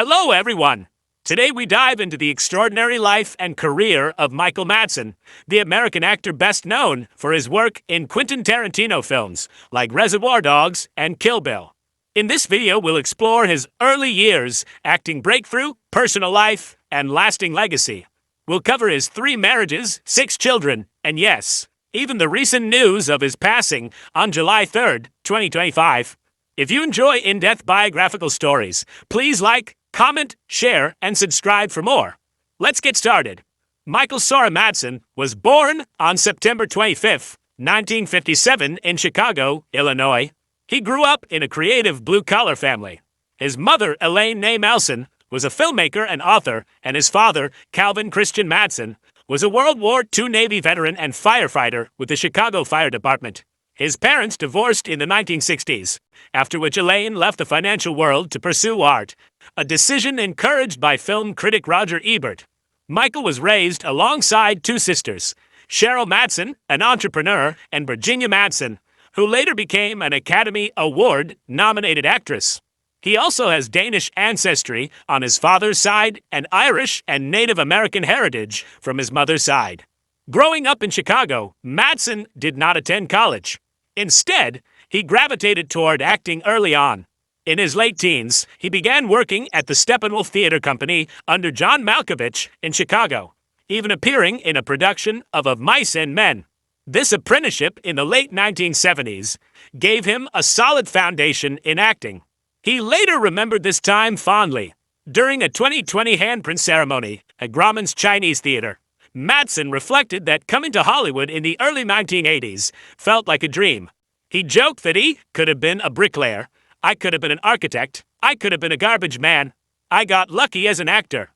Hello, everyone! Today we dive into the extraordinary life and career of Michael Madsen, the American actor best known for his work in Quentin Tarantino films like Reservoir Dogs and Kill Bill. In this video, we'll explore his early years, acting breakthrough, personal life, and lasting legacy. We'll cover his 3 marriages, 6 children, and yes, even the recent news of his passing on July 3rd, 2025. If you enjoy in-depth biographical stories, please like, comment, share, and subscribe for more. Let's get started. Michael Sora Madsen was born on September 25, 1957 in Chicago, Illinois. He grew up in a creative blue-collar family. His mother, Elaine née Melson, was a filmmaker and author, and his father, Calvin Christian Madsen, was a World War II Navy veteran and firefighter with the Chicago Fire Department. His parents divorced in the 1960s, after which Elaine left the financial world to pursue art, a decision encouraged by film critic Roger Ebert. Michael was raised alongside 2 sisters, Cheryl Madsen, an entrepreneur, and Virginia Madsen, who later became an Academy Award-nominated actress. He also has Danish ancestry on his father's side and Irish and Native American heritage from his mother's side. Growing up in Chicago, Madsen did not attend college. Instead, he gravitated toward acting early on. In his late teens, he began working at the Steppenwolf Theater Company under John Malkovich in Chicago, even appearing in a production of Mice and Men. This apprenticeship in the late 1970s gave him a solid foundation in acting. He later remembered this time fondly. During a 2020 handprint ceremony at Grauman's Chinese Theater, Madsen reflected that coming to Hollywood in the early 1980s felt like a dream. He joked that he could have been a bricklayer, I could have been an architect, I could have been a garbage man. I got lucky as an actor.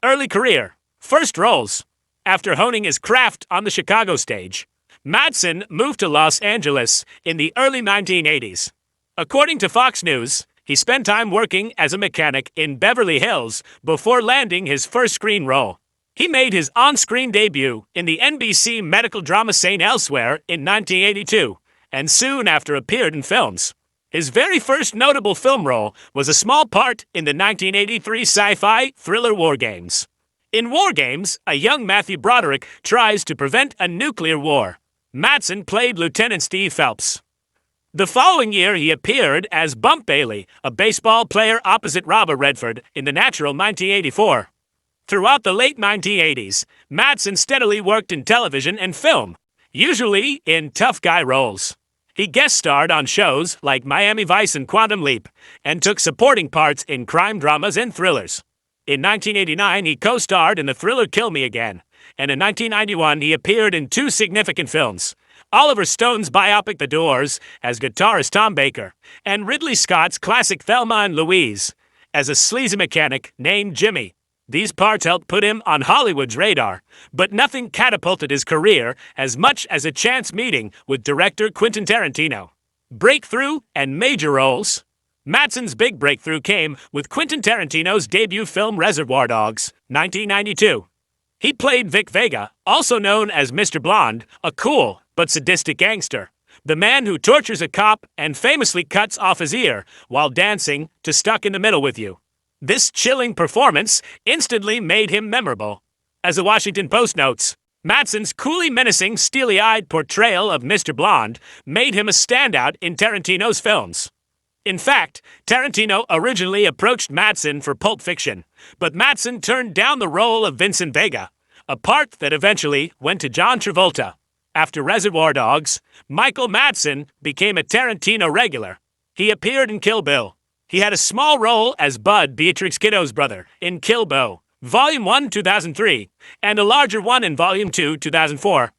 Early career. First roles. After honing his craft on the Chicago stage, Madsen moved to Los Angeles in the early 1980s. According to Fox News, he spent time working as a mechanic in Beverly Hills before landing his first screen role. He made his on-screen debut in the NBC medical drama St. Elsewhere in 1982, and soon after appeared in films. His very first notable film role was a small part in the 1983 sci-fi thriller War Games. In War Games, a young Matthew Broderick tries to prevent a nuclear war. Madsen played Lieutenant Steve Phelps. The following year, he appeared as Bump Bailey, a baseball player opposite Robert Redford, in The Natural 1984. Throughout the late 1980s, Madsen steadily worked in television and film, usually in tough guy roles. He guest starred on shows like Miami Vice and Quantum Leap, and took supporting parts in crime dramas and thrillers. In 1989, he co-starred in the thriller Kill Me Again, and in 1991, he appeared in 2 significant films: Oliver Stone's biopic The Doors as guitarist Tom Baker, and Ridley Scott's classic Thelma and Louise as a sleazy mechanic named Jimmy. These parts helped put him on Hollywood's radar, but nothing catapulted his career as much as a chance meeting with director Quentin Tarantino. Breakthrough and major roles. Madsen's big breakthrough came with Quentin Tarantino's debut film Reservoir Dogs, 1992. He played Vic Vega, also known as Mr. Blonde, a cool but sadistic gangster, the man who tortures a cop and famously cuts off his ear while dancing to Stuck in the Middle with You. This chilling performance instantly made him memorable. As the Washington Post notes, Madsen's coolly menacing, steely-eyed portrayal of Mr. Blonde made him a standout in Tarantino's films. In fact, Tarantino originally approached Madsen for Pulp Fiction, but Madsen turned down the role of Vincent Vega, a part that eventually went to John Travolta. After Reservoir Dogs, Michael Madsen became a Tarantino regular. He appeared in Kill Bill. He had a small role as Bud, Beatrix Kiddo's brother, in Kill Bill, Volume 1, 2003, and a larger one in Volume 2, 2004.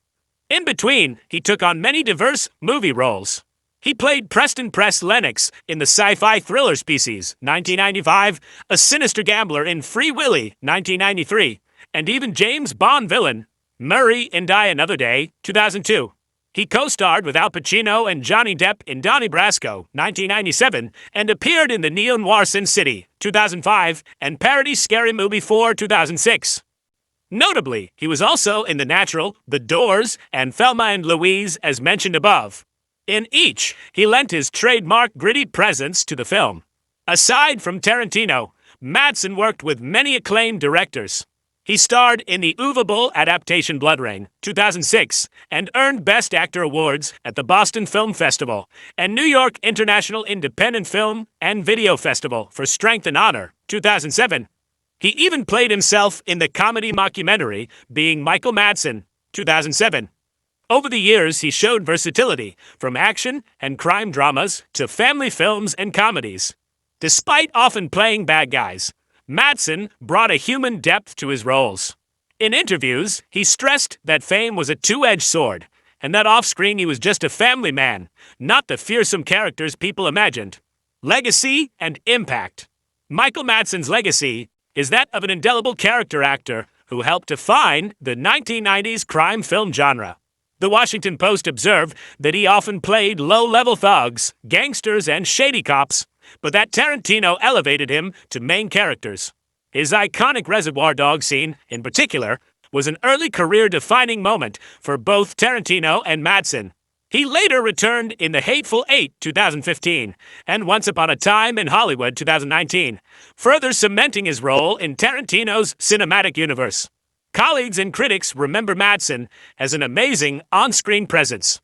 In between, he took on many diverse movie roles. He played Preston Press Lennox in the sci-fi thriller Species, 1995, a sinister gambler in Free Willy, 1993, and even James Bond villain, Murray in Die Another Day, 2002. He co-starred with Al Pacino and Johnny Depp in Donnie Brasco, 1997, and appeared in the neo-noir Sin City, 2005, and parody Scary Movie 4, 2006. Notably, he was also in The Natural, The Doors, and Thelma and Louise, as mentioned above. In each, he lent his trademark gritty presence to the film. Aside from Tarantino, Madsen worked with many acclaimed directors. He starred in the Uwe Boll adaptation Blood Rain, 2006, and earned Best Actor awards at the Boston Film Festival and New York International Independent Film and Video Festival for Strength and Honor, 2007. He even played himself in the comedy mockumentary Being Michael Madsen, 2007. Over the years, he showed versatility, from action and crime dramas to family films and comedies. Despite often playing bad guys, Madsen brought a human depth to his roles. In interviews, he stressed that fame was a two-edged sword, and that off-screen he was just a family man, not the fearsome characters people imagined. Legacy and impact. Michael Madsen's legacy is that of an indelible character actor who helped define the 1990s crime film genre. The Washington Post observed that he often played low-level thugs, gangsters, and shady cops, but that Tarantino elevated him to main characters. His iconic Reservoir Dogs scene, in particular, was an early career-defining moment for both Tarantino and Madsen. He later returned in The Hateful Eight, 2015, and Once Upon a Time in Hollywood, 2019, further cementing his role in Tarantino's cinematic universe. Colleagues and critics remember Madsen as an amazing on-screen presence.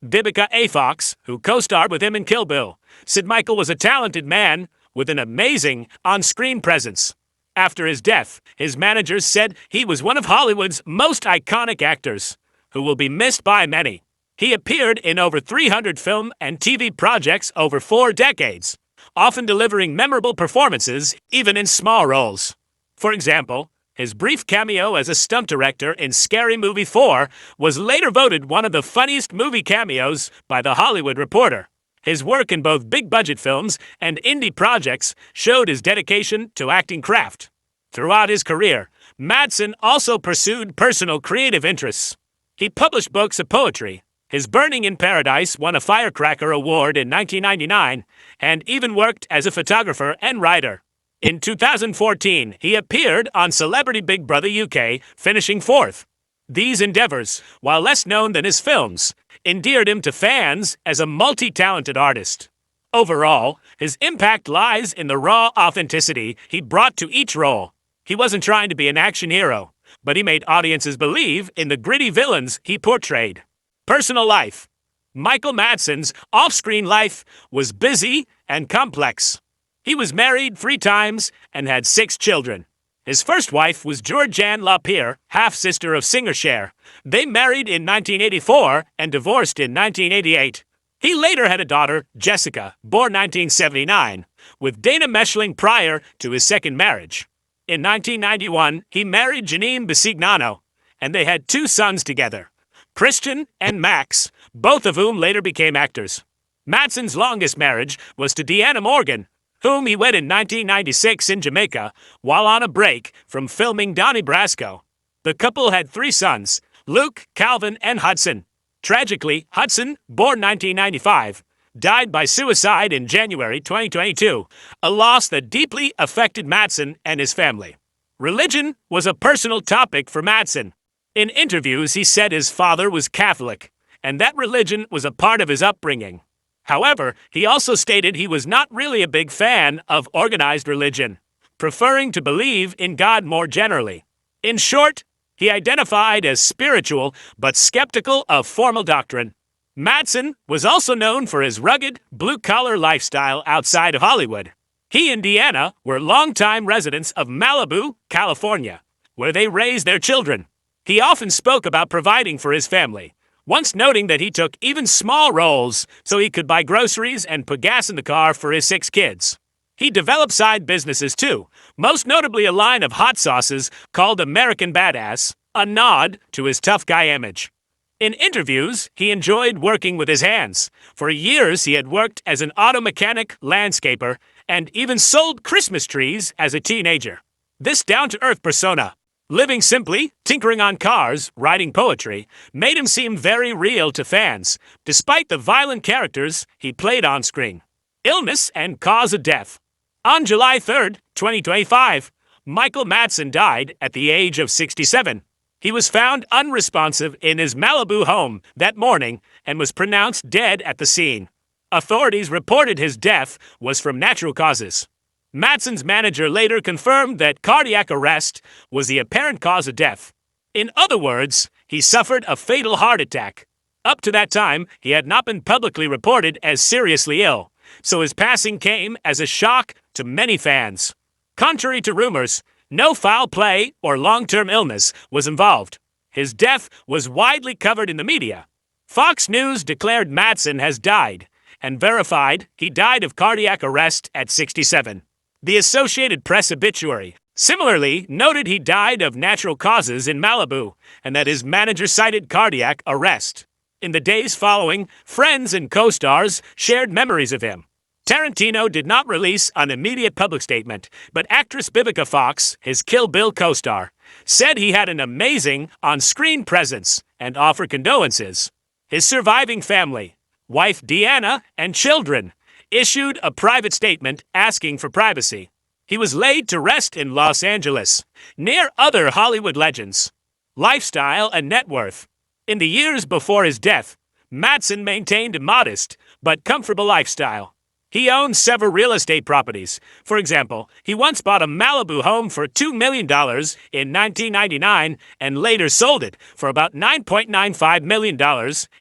Vivica A. Fox, who co-starred with him in Kill Bill, said Michael was a talented man with an amazing on-screen presence. After his death, his managers said he was one of Hollywood's most iconic actors, who will be missed by many. He appeared in over 300 film and TV projects over 4 decades, often delivering memorable performances even in small roles. For example, his brief cameo as a stunt director in Scary Movie 4 was later voted one of the funniest movie cameos by The Hollywood Reporter. His work in both big-budget films and indie projects showed his dedication to acting craft. Throughout his career, Madsen also pursued personal creative interests. He published books of poetry. His Burning in Paradise won a Firecracker Award in 1999, and even worked as a photographer and writer. In 2014, he appeared on Celebrity Big Brother UK, finishing 4th. These endeavors, while less known than his films, endeared him to fans as a multi-talented artist. Overall, his impact lies in the raw authenticity he brought to each role. He wasn't trying to be an action hero, but he made audiences believe in the gritty villains he portrayed. Personal life. Michael Madsen's off-screen life was busy and complex. He was married 3 times and had 6 children. His first wife was Georgianne LaPierre, half-sister of singer Cher. They married in 1984 and divorced in 1988. He later had a daughter, Jessica, born 1979, with Dana Meschling prior to his second marriage. In 1991, he married Janine Bisignano, and they had 2 sons together, Christian and Max, both of whom later became actors. Madsen's longest marriage was to Deanna Morgan, whom he wed in 1996 in Jamaica while on a break from filming Donnie Brasco. The couple had 3 sons, Luke, Calvin, and Hudson. Tragically, Hudson, born 1995, died by suicide in January 2022, a loss that deeply affected Madsen and his family. Religion was a personal topic for Madsen. In interviews, he said his father was Catholic, and that religion was a part of his upbringing. However, he also stated he was not really a big fan of organized religion, preferring to believe in God more generally. In short, he identified as spiritual but skeptical of formal doctrine. Madsen was also known for his rugged, blue-collar lifestyle outside of Hollywood. He and Deanna were longtime residents of Malibu, California, where they raised their children. He often spoke about providing for his family, once noting that he took even small roles so he could buy groceries and put gas in the car for his 6 kids. He developed side businesses too, most notably a line of hot sauces called American Badass, a nod to his tough guy image. In interviews, he enjoyed working with his hands. For years, he had worked as an auto mechanic, landscaper, and even sold Christmas trees as a teenager. This down-to-earth persona, living simply, tinkering on cars, writing poetry, made him seem very real to fans, despite the violent characters he played on screen. Illness and cause of death. On July 3, 2025, Michael Madsen died at the age of 67. He was found unresponsive in his Malibu home that morning and was pronounced dead at the scene. Authorities reported his death was from natural causes. Madsen's manager later confirmed that cardiac arrest was the apparent cause of death. In other words, he suffered a fatal heart attack. Up to that time, he had not been publicly reported as seriously ill, so his passing came as a shock to many fans. Contrary to rumors, no foul play or long-term illness was involved. His death was widely covered in the media. Fox News declared Madsen has died and verified he died of cardiac arrest at 67. The Associated Press obituary similarly noted he died of natural causes in Malibu and that his manager cited cardiac arrest. In the days following, friends and co-stars shared memories of him. Tarantino did not release an immediate public statement, but actress Vivica Fox, his Kill Bill co-star, said he had an amazing on-screen presence and offered condolences. His surviving family, wife Deanna, and children issued a private statement asking for privacy. He was laid to rest in Los Angeles, near other Hollywood legends. Lifestyle and net worth. In the years before his death, Madsen maintained a modest but comfortable lifestyle. He owned several real estate properties. For example, he once bought a Malibu home for $2 million in 1999 and later sold it for about $9.95 million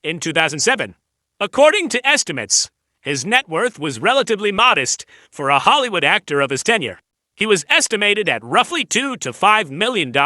in 2007. According to estimates, his net worth was relatively modest for a Hollywood actor of his tenure. He was estimated at roughly $2 to $5 million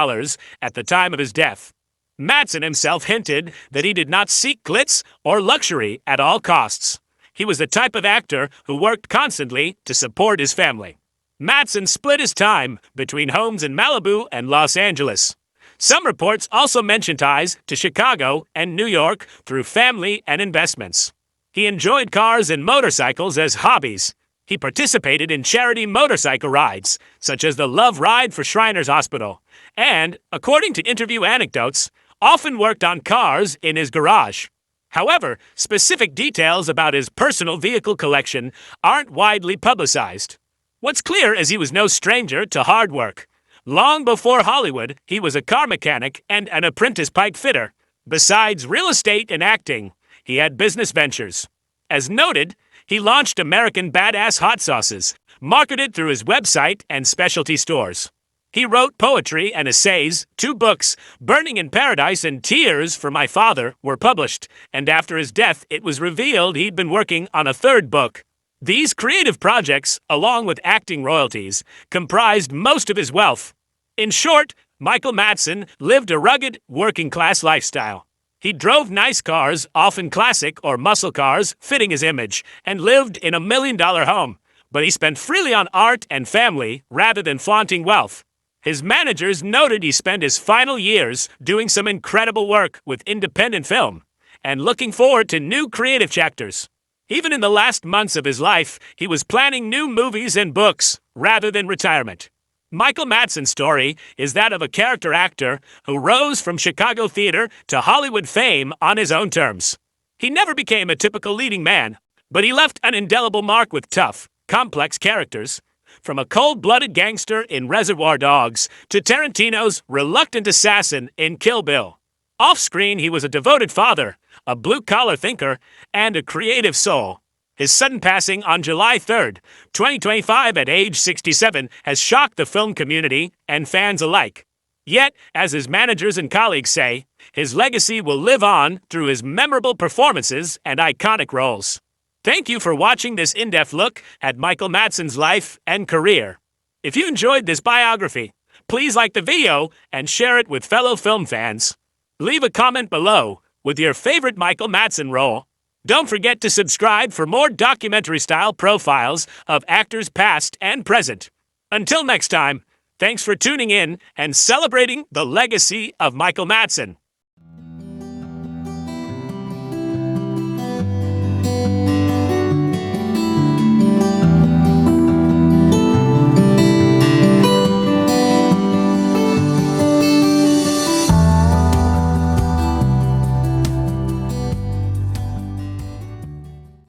at the time of his death. Madsen himself hinted that he did not seek glitz or luxury at all costs. He was the type of actor who worked constantly to support his family. Madsen split his time between homes in Malibu and Los Angeles. Some reports also mention ties to Chicago and New York through family and investments. He enjoyed cars and motorcycles as hobbies. He participated in charity motorcycle rides, such as the Love Ride for Shriners Hospital, and, according to interview anecdotes, often worked on cars in his garage. However, specific details about his personal vehicle collection aren't widely publicized. What's clear is he was no stranger to hard work. Long before Hollywood, he was a car mechanic and an apprentice pipe fitter. Besides real estate and acting, he had business ventures. As noted, he launched American Badass Hot Sauces, marketed through his website and specialty stores. He wrote poetry and essays. 2 books, Burning in Paradise and Tears for My Father, were published, and after his death it was revealed he'd been working on a 3rd book. These creative projects, along with acting royalties, comprised most of his wealth. In short, Michael Madsen lived a rugged, working-class lifestyle. He drove nice cars, often classic or muscle cars, fitting his image, and lived in a $1 million home. But he spent freely on art and family rather than flaunting wealth. His managers noted he spent his final years doing some incredible work with independent film and looking forward to new creative chapters. Even in the last months of his life, he was planning new movies and books rather than retirement. Michael Madsen's story is that of a character actor who rose from Chicago theater to Hollywood fame on his own terms. He never became a typical leading man, but he left an indelible mark with tough, complex characters. From a cold-blooded gangster in Reservoir Dogs to Tarantino's reluctant assassin in Kill Bill. Off-screen, he was a devoted father, a blue-collar thinker, and a creative soul. His sudden passing on July 3, 2025 at age 67 has shocked the film community and fans alike. Yet, as his managers and colleagues say, his legacy will live on through his memorable performances and iconic roles. Thank you for watching this in-depth look at Michael Madsen's life and career. If you enjoyed this biography, please like the video and share it with fellow film fans. Leave a comment below with your favorite Michael Madsen role. Don't forget to subscribe for more documentary-style profiles of actors past and present. Until next time, thanks for tuning in and celebrating the legacy of Michael Madsen.